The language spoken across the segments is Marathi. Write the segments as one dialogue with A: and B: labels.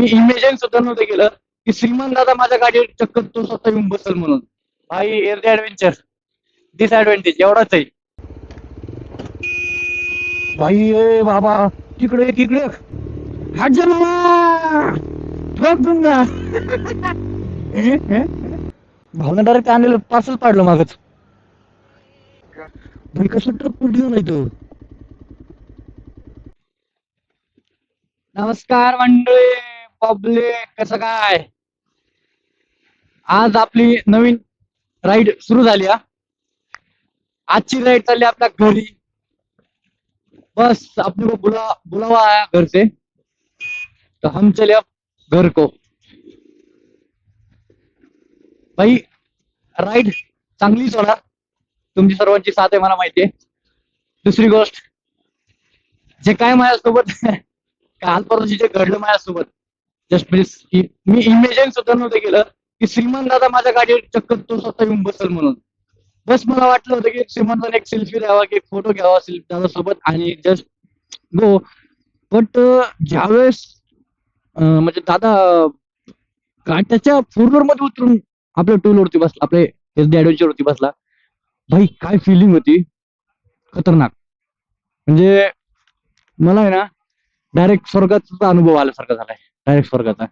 A: मी इमेजिन सुद्धा नव्हतं केलं की श्रीमान दादा माझ्या गाडीवर चक्क तो स्वतः येऊन बसल म्हणून. भाई एअर द ऍडव्हेंचर डिसएडव्हान्टेज एवढाच आहे. भाई ए बाबा, तिकडे तिकडे हात जा मामा, ठोक दूंगा. भावना डायरेक्ट आणलेलं पार्सल पाडलं मागच. भाई कसं ट्रक पुढे नाही तो. नमस्कार मंडळी, पब्लिक कसं काय. आज आपली नवीन राईड सुरू झाली हा. आजची राईड चालली आपल्या घरी. बस अपने को बुलावा आया घर से, तो हम चले अब घर को. भाई राईड चांगलीच होणार, तुमची सर्वांची साथ आहे मला माहितीये. दुसरी गोष्ट, जे काय माझ्यासोबत काल परवाची जे घडलं माझ्यासोबत, जस्ट म्हणजे मी इमेजिन सुद्धा नव्हतं केलं की श्रीमान दादा माझ्या गाडीवर चक्क तो स्वतः येऊन बसल म्हणून. बस मला वाटलं होतं की श्रीमंतांनी एक सेल्फी द्यावा की फोटो घ्यावा दादा सोबत आणि जस्ट गो. बट ज्यावेळेस म्हणजे दादा त्याच्या फोर व्हीलर मध्ये उतरून आपल्या टू व्हीलर वरती बसला, आपल्या एसडी ऍडव्हेंचर वरती बसला. भाई काय फिलिंग होती, खतरनाक. म्हणजे मला आहे ना डायरेक्ट स्वर्गाचा अनुभव आल्यासारखा झालाय, डायरेक्ट स्वर्गाचा.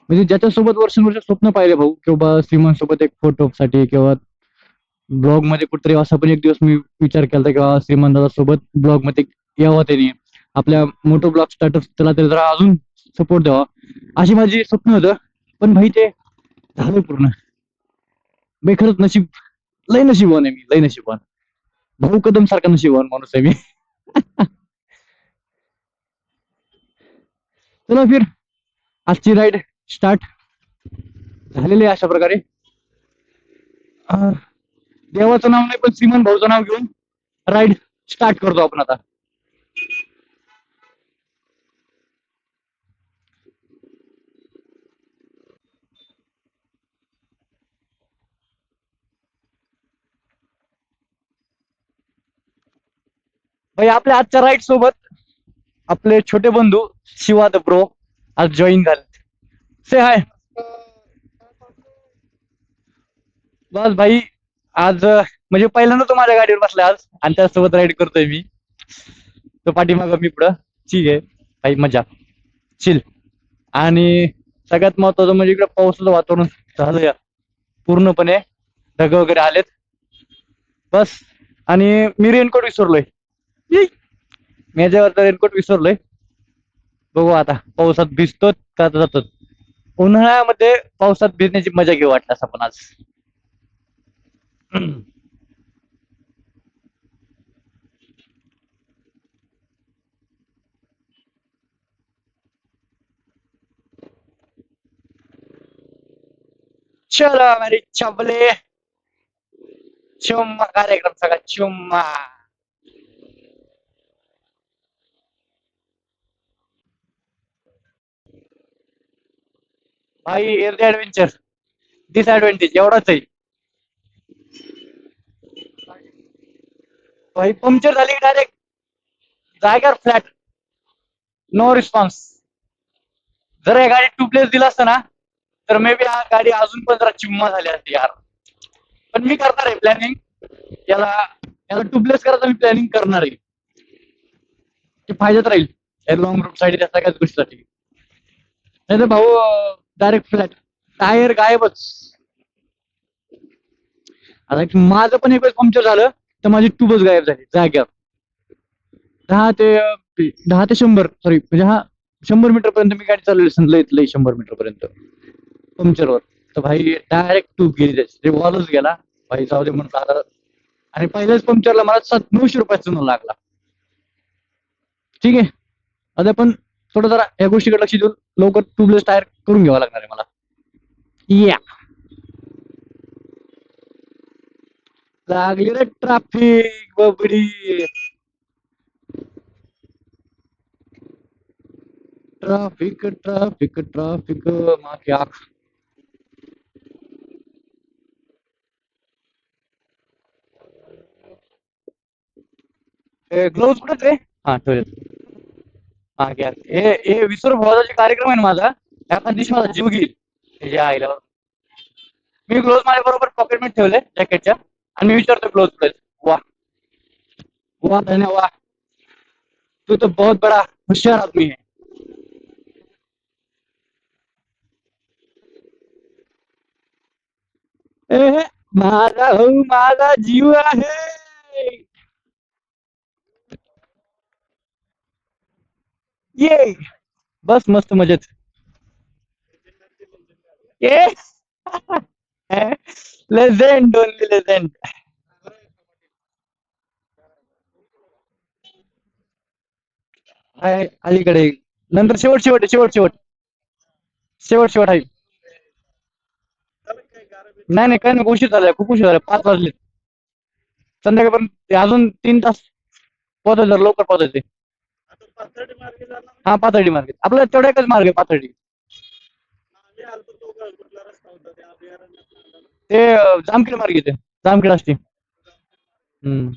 A: म्हणजे ज्याच्यासोबत वर्षानुवर्ष स्वप्न पाहिले भाऊ किंवा श्रीमंत सोबत एक फोटो साठी किंवा ब्लॉग मध्ये कुठेतरी असा पण एक दिवस मी विचार केला किंवा श्रीमंत सोबत ब्लॉग मध्ये यावं, त्यांनी आपल्या मोठं ब्लॉग स्टार्टअप त्याला ते जरा अजून सपोर्ट द्यावा, अशी माझी स्वप्न होतं. पण भाई ते झालं पूर्ण. भाई खरंच नशीब, लय नशीबवान आहे मी, लय नशीबवान. भाऊ कदम सारखा नशीबवान माणूस आहे मी. चला फिर आजची राईड स्टार्ट झालेली आहे अशा प्रकारे. देवाचं नाव नाही पण श्रीमंत भाऊचं नाव घेऊन राईड स्टार्ट करतो आपण आता. भाई आपल्या आजच्या राईड सोबत आपले छोटे बंधू शिवा द ब्रो आज जॉईन झाले. से हाय. बस भाई आज म्हणजे पहिल्यांदा तो माझ्या गाडीवर बसलाय आज आणि त्यासोबत राईड करतोय मी. तो पाठीमागं मी पुढं. ठीक आहे भाई, मजा चिल. आणि सगळ्यात महत्वाचं म्हणजे इकडे पावसाचं वातावरण झालं या पूर्णपणे, ढग वगैरे आलेत. बस. आणि मी रेनकोट विसरलोय. मेजवरचा रेनकोट विसरलोय. बघू आता पावसात भिजतो का जातो. उन्हाळ्यामध्ये पावसात भिजण्याची मजा घेऊ वाटलं असं पण आज. चलो मेरी चबले, चुम्मा कार्यक्रम सगळा चुम्मा. भाई एअर द ऍडव्हेंचर डिसएडव्हान्टेज एवढाच आहे. भाई पंक्चर झाली डायरेक्ट जागेवर फ्लॅट, नो रिस्पॉन्स. जर या गाडी ट्यूबलेस दिला असता ना तर मे बी हा गाडी अजून पण जरा चिम्मा झाली असती यार. पण मी करणार आहे प्लॅनिंग, याला याला ट्यूबलेस करायचं मी प्लॅनिंग करणार आहे. ते फायद्यात राहील या लॉंग रूट साठी, त्या सगळ्याच गोष्टीसाठी. नाही तर भाऊ डायरेक्ट फ्लॅट, टायर गायबच. आता माझं पण एक वेळेस पंक्चर झालं तर माझी ट्यूबच गायब झाली जाग्यावर. 10 ते 100 सॉरी म्हणजे हा 100 मीटर पर्यंत मी गाडी चालवली असेल, लय 100 मीटर पर्यंत पंक्चरवर. तर भाई डायरेक्ट ट्यूब गेली, त्याची वॉलच गेला. भाई जाऊ दे म्हणून आता. आणि पहिल्याच पंक्चरला मला 900 रुपयाचा चुना लागला. ठीक आहे, आता पण थोडं जरा या गोष्टीकडे लक्ष देऊन लवकर ट्यूबलेस टायर करून घ्यावा लागणार आहे मला. या लागली रे ट्रॅफिक बबडी. ट्रॅफिक ट्रॅफिक ट्रॅफिक मा क्या. ग्लोव्स कुठे रे. हा ठेवले. हा घ्या. हे विसर भावाचा कार्यक्रम आहे ना माझा, एखाद्या दिवशी माझा जीव घेईल त्याच्या आईला. मी ग्लोव्ह माझ्या बरोबर पॉकेट मध्ये ठेवले जॅकेटच्या, आणि मी विचारतो ग्लोव्ह कुठे आहेत? वाह, वाह धन्यवाद, तू तो बहुत बड़ा होशियार आदमी है. ए, माझा हो, माझा जीव आहे. ये, बस मस्त मजेत. ए लेजेंड, ओनली लेजेंड. आहे अलीकडे. नंतर शेवट शेवट शेवट शेवट शेवट शेवट आहे. नाही नाही, काही नाही, उशीर झालाय, खूप उशीर झाला, 5 वाजले. संध्याकाळपर्यंत अजून 3 तास पोहोचायचं, लवकर पोहोचायचे. हा, पाथर्डी मार्केट आपला तेवढा एकच मार्ग आहे, पाथर्डी. ते जामखेड मार्ग येते, जामखेड असते. हम्म.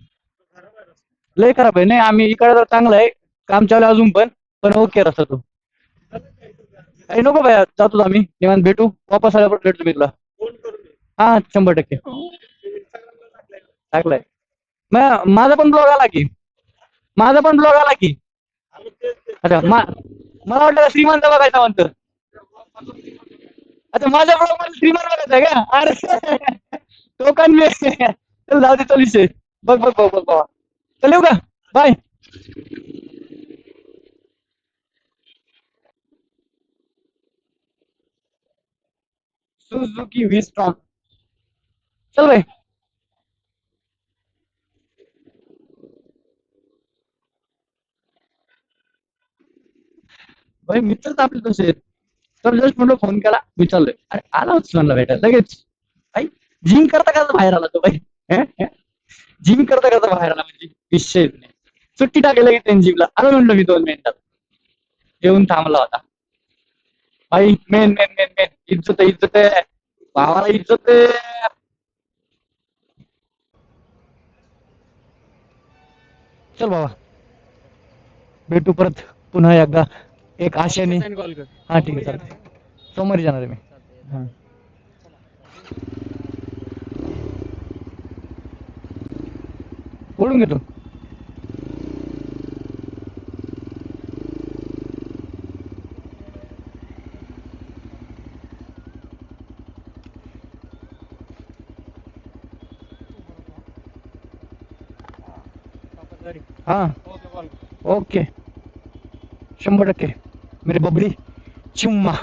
A: लय खराब आहे. नाही, आम्ही इकडे तर चांगलं आहे, काम चालू आहे अजून पण. पण ओके रस्ता तो. अरे नको बाया, जातो आम्ही निवांत, भेटू वापस आल्यावर भेटतो मी तुला. हा, 100% टाकलाय. माझा पण ब्लॉग आला की, माझा पण ब्लॉग आला की. अच्छा, मला वाटलं का श्रीमंत बघायचा म्हणतं. अच्छा, माझ्या ब्लॉग मध्ये श्रीमंत बघायचा आहे का? अरे तो पण मी चल, जाऊ दे, चल विषय. बघ बघ बघ बघ बाबा, चल येऊ का? बाय. सुझुकी विस्टॉन. चल भाई. भाई मित्र तर आपले तसे आहेत. तर जस्ट म्हणलं फोन केला, विचारलोय, अरे आला होता म्हणला भेटायला लगेच. भाई, जिम करता करता बाहेर आला तो भाई. जिम करता करता बाहेर आला म्हणजे विषय नाही. सुट्टी टाकायला की त्यांनी जिमला आलो म्हणलं मी 2 मिनिटात. येऊन थांबला होता. भाई मेन मेन मेन मेन इज्जत आहे, इज्जत आहे, भावाला इज्जत आहे. चल बाबा, भेटू परत पुन्हा एकदा, एक आशेने. हा ठीक आहे, चालतंय. सोमवारी जाणार आहे मी. हा. बोलून घेतो. हा, ओके, 100%. मेरे बबडी चुम्मा.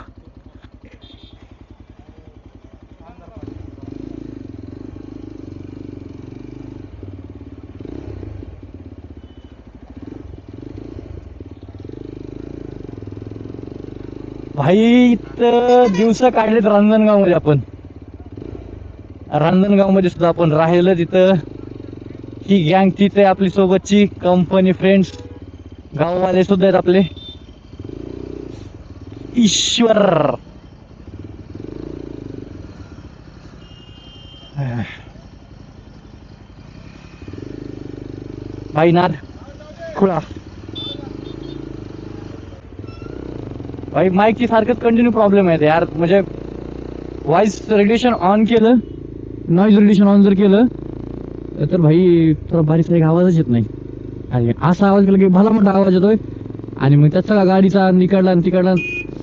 A: भाई इथं दिवस काढलेत रांजणगाव मध्ये आपण. रांजणगाव मध्ये सुद्धा आपण राहिलं तिथं. ही गँग तीच आहे आपली सोबतची, कंपनी फ्रेंड्स, गाववाले सुद्धा आहेत आपले. ईश्वर. भाईनाथ खुळा. भाई माईकची सारखंच कंटिन्यू प्रॉब्लेम आहे यार, म्हणजे व्हॉइस रेडिएशन ऑन केलं, नॉइज रेडिएशन ऑन जर केलं तर भाई थोडा बारीक सारीक आवाजच येत नाही. आणि असा आवाज केला की भला मोठा आवाज येतोय, आणि मग त्यात सगळा गाडीचा निकडला आणि तिकडला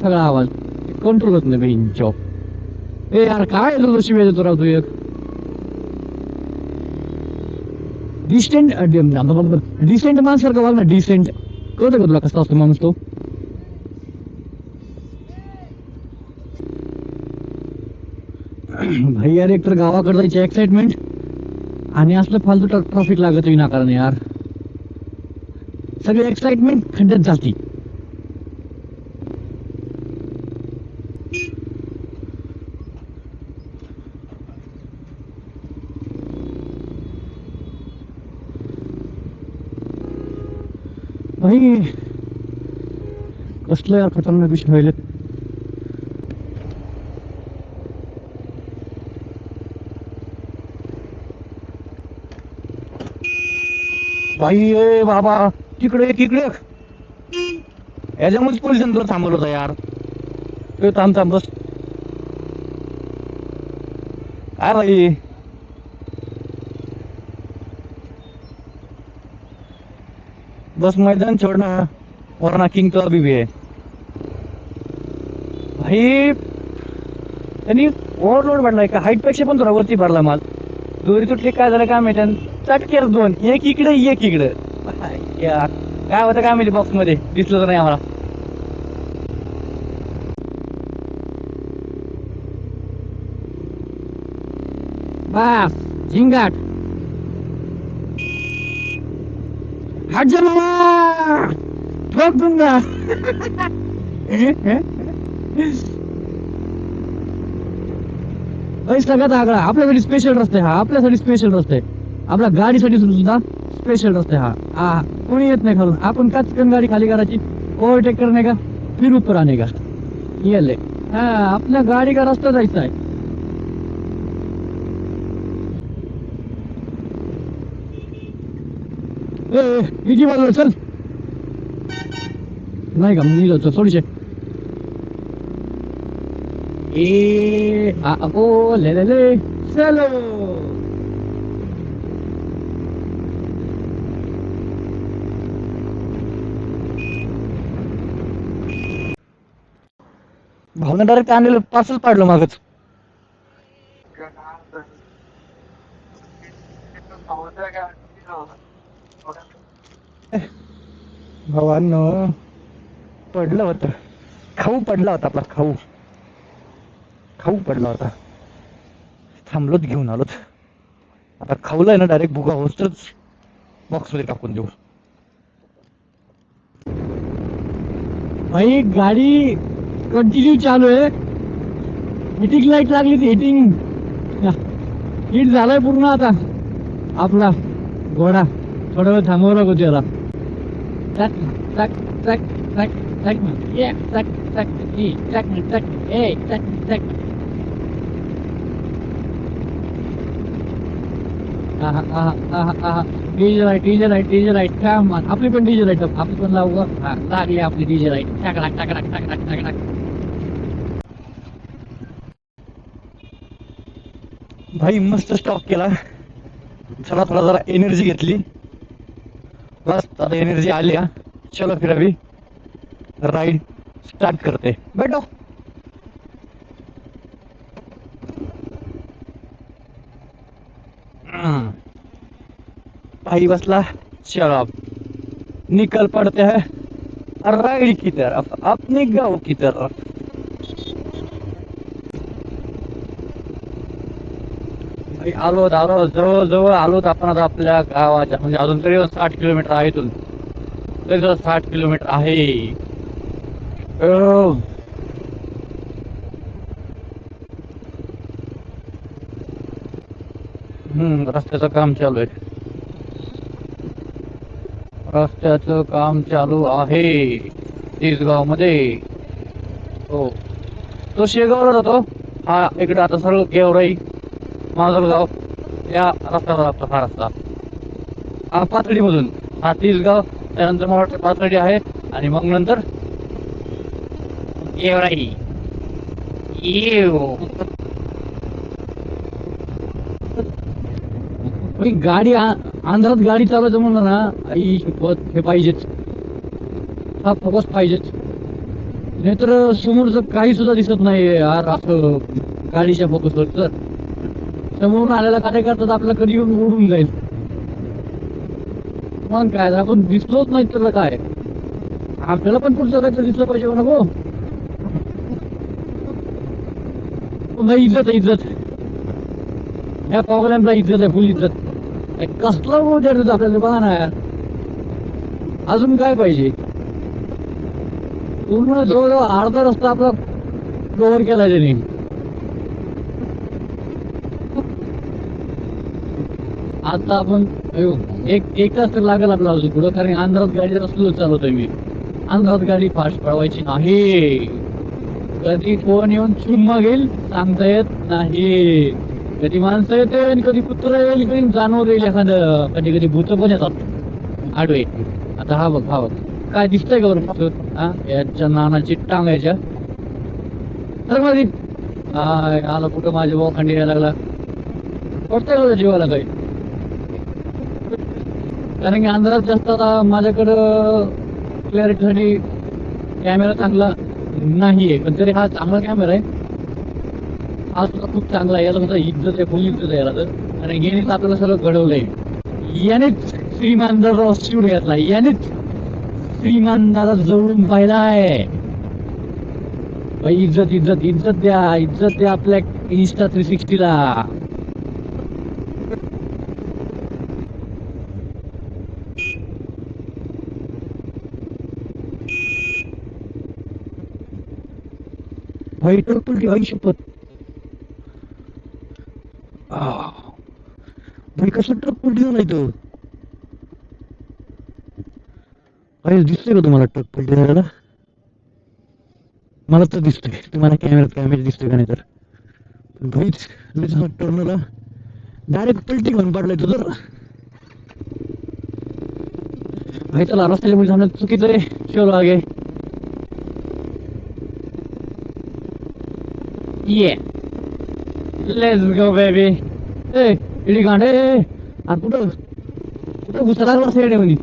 A: सगळा आवाज कंट्रोल होत नाही भाई जॉब. ए यार, काय तुझं शिवाय देतो राव तू एक. डिस्टंट डिसेंट माणसारखं वाग ना, डिसेंट. कळतं का तुला कसा असतो माणूस तो? भाई यार, एक तर गावाकडे जायची एक्साइटमेंट, आणि असलं फालतू ट्रॉफिक लागत विनाकारण यार. सगळी एक्साइटमेंट खड्ड्यात जाती. भाई कसलं यार खतरनाक विषय व्हायलेत. भाई ए बाबा, तिकडे एक, इकडे एक. याच्यामुळेच पोलिसांनी तुला थांबवलं होतं यार. तू थांब थांब बस. काय भाई बस मैदान छोडना वरना किंग तो अभी भी है भाई. त्यांनी ओव्हरलोड भरलाय का हाईट पेक्षा पण थोडा वरती भरला माल. दोरी तुटली काय झालं काय माहिती चटकेर दोन एक इकडे एक इकडे. यार काय होतं काय माहिती बॉक्स मध्ये दिसलं तर नाही आम्हाला. बस झिंगाट हट जा मामा ठोक दूंगा. सगळ्यात आगळा आपल्यासाठी स्पेशल रस्ता आहे हा. आपल्यासाठी स्पेशल रस्ता आहे. आपल्या गाडीसाठी सुद्धा स्पेशल रस्ता आहे हा. हा कोणी येत नाही खालून. आपण कचकन गाडी खाली करायची ओव्हरटेक करणे का फिर ऊपर आने का ये ले. हा आपल्या गाडी का रस्ता जायचा आहे. इजी बाजूला चल. नाही का मी जातो थोडीशे ए ओ ले ले ले चलो. भावना डायरेक्ट आणलेलं पार्सल पाडलं मागच. भावांनो पडलं होतं. खाऊ पडला होता आपला खाऊ. खाऊ पडला होता. थांबलोच घेऊन आलोत. आता खाऊला आहे ना डायरेक्ट भुगा होस्तच बॉक्स मध्ये टाकून देऊ. भाई गाडी कंटिन्यू चालू आहे. हिटिंग लाईट लागली ती हिटिंग हिट झालाय पूर्ण. आता आपला घोडा थोडा वेळ थांबवू लागतो त्याला. टक टक टक टक टक ये टक टक ई टक टक ए टक टक. DJ light DJ light DJ light काम आपली पण डीजे लाईट आपली पण लावू. हा लागली आपली डीजे लाईट टाकडाक टाकडाक टाकडाक टाकडाक. भाई मस्त स्टॉप केला. चला थोडा जरा एनर्जी घेतली. बस आता एनर्जी आली. चलो फिर अभी राइड स्टार्ट करते. बैठो. भाई बसला. चलो अब निकल पड़ते हैं राइड की तरफ अपने गांव की तरफ. आलो आलो जवळ जवळ आलोत आपण आता आपल्या गावाच्या. म्हणजे अजून तरी 60 किलोमीटर आहे. इथून तरी 60 किलोमीटर आहे. रस्त्याचं काम चालू आहे. रस्त्याचं काम चालू आहे तिसगाव मध्ये. हो तो शेगावला जातो. हा इकडे आता सरळ गेवराई माजलगाव या रस्त्यावर लागतो हा रस्ता. हा पाथर्डी मधून हा तिसगाव. त्यानंतर मला वाटतं पाथर्डी आहे आणि मग नंतर गेवराई. गाडी आंध्रात गाडी चालवायचं म्हणलं ना आई हे पाहिजेच. हा फोकस पाहिजेच. नाहीतर समोरचं काही सुद्धा दिसत नाही यार असं गाडीच्या फोकसवर. तर समोरून आलेला कार्यकर्ता आपल्याला कधी येऊन उडून जाईल. मग काय आपण दिसलोच नाही तर काय. आपल्याला पण पुढचं काहीतरी दिसलं पाहिजे नको. नाही इज्जत इज्जत या प्रोग्रामला इज्जत आहे. फुल इज्जत. कसला देतो आपल्याला बघा ना यार. अजून काय पाहिजे. पूर्ण जवळजवळ अर्धा रस्ता आपला कव्हर केला त्यांनी. आता आपण एक तास तर लागेल आपला अजून पुढं. कारण आंध्रात गाडी रस्त्यावर चालवतोय मी. आंध्रात गाडी फास्ट पळवायची नाही. कधी कोण येऊन चुम्मा घेईल सांगता येत नाही. कधी माणसं येते आणि कधी कुत्र येईल कधी जानवर येईल एखादं. कधी कधी भूत पण येतात आडवे. आता हा बघ हा बघ काय दिसतंय का बरं हा याच्या नानाची टांग याच्या तर मध्ये आला कुठं माझ्या बोखांडी यायला लागला पडतंय का जीवाला काही कारण की अंधारात जास्त आता माझ्याकडं क्लॅरिटीसाठी कॅमेरा चांगला नाहीये पण तरी हा चांगला कॅमेरा आहे हा सुद्धा खूप चांगला आहे याला सुद्धा इज्जत आहे फुल इज्जत आहे याला तर आणि यानेच आपल्याला सगळं घडवलंय यानेच श्रीमान दादा शूट घेतला यानेच श्रीमान दादा जवळून पाहिलाय भाई इज्जत इज्जत इज्जत द्या आपल्या इन्स्टा 360 ला भाई ट्रक पलटी भाई शपथ भाई कसं ट्रक पलटी झालाय तो भाई दिसतोय का तुम्हाला ट्रक पलटी झालेला मला तर दिसतोय तुम्हाला कॅमेरा दिसतोय का नाही तर भाईच टर्नला डायरेक्ट पलटी घेऊन पडलाय तो तर भाई चला रस्त्याच्या मुळे जाणं चुकीचं आहे चलो आगे ये लेट्स गो बेबी ए इडी गांडे आणि कुठं कुठं घुसला रस्त्याकडे म्हणे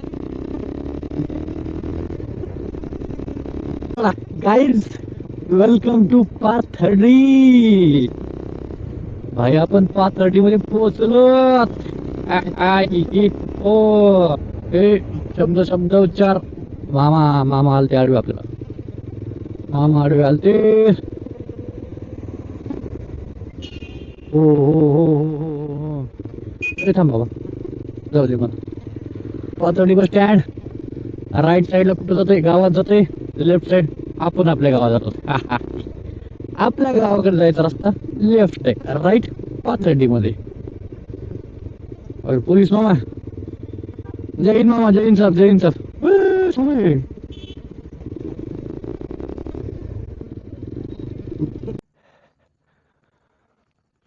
A: गाईज वेलकम टू पाथर्डी भाई आपण पाथर्डी मध्ये पोहोचलो ओ हे शब्द उच्चार मामा आलते आडवे आपल्याला मामा आडवे आलते हो अरे थांब बाबा जाऊ दे मला पाथर्डी बस स्टँड राईट साईडला कुठं जातोय गावात जातोय लेफ्ट साईड आपण आपल्या गावात जातो आपल्या गावाकडे जायचा रस्ता लेफ्ट आहे राईट पाथर्डी मध्ये पोलीस मामा जय हिंद मामा जय हिंद साहेब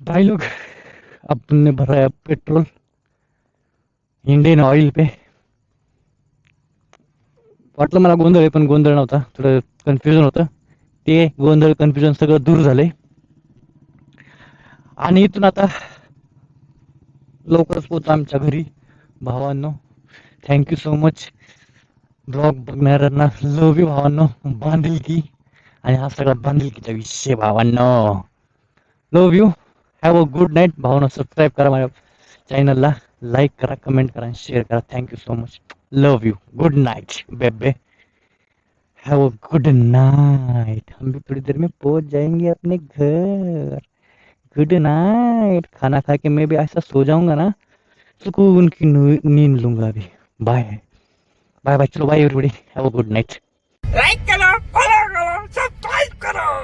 A: भाई लोग अपने भराया पेट्रोल इंडियन ऑइल पे वाटलं मला गोंधळ आहे पण गोंधळ नव्हता थोडं कन्फ्युजन होतं ते गोंधळ कन्फ्युजन सगळं दूर झालंय आणि इथून आता लवकरच पोहोचतो आमच्या घरी भावांनो थँक्यू सो मच ब्लॉग बघणाऱ्यांना लव यू भावांनो बांधिलकी आणि हा सगळा बांधिलकीचा विषय भावांनो love you have a good night भावांनो सबस्क्राईब करा माझ्या चॅनलला लाईक करा कमेंट करा शेअर करा thank you so much love you good night बेबे हैव अ गुड नाइट हम भी थोड़ी देर में पहुंच जाएंगे अपने घर गुड नाइट खाना खा के मैं भी ऐसा सो जाऊंगा ना सुकून की नींद लूंगा अभी बाय बाय बाय चलो bye everybody have a good night
B: like करो फॉलो करो सब्सक्राइब करो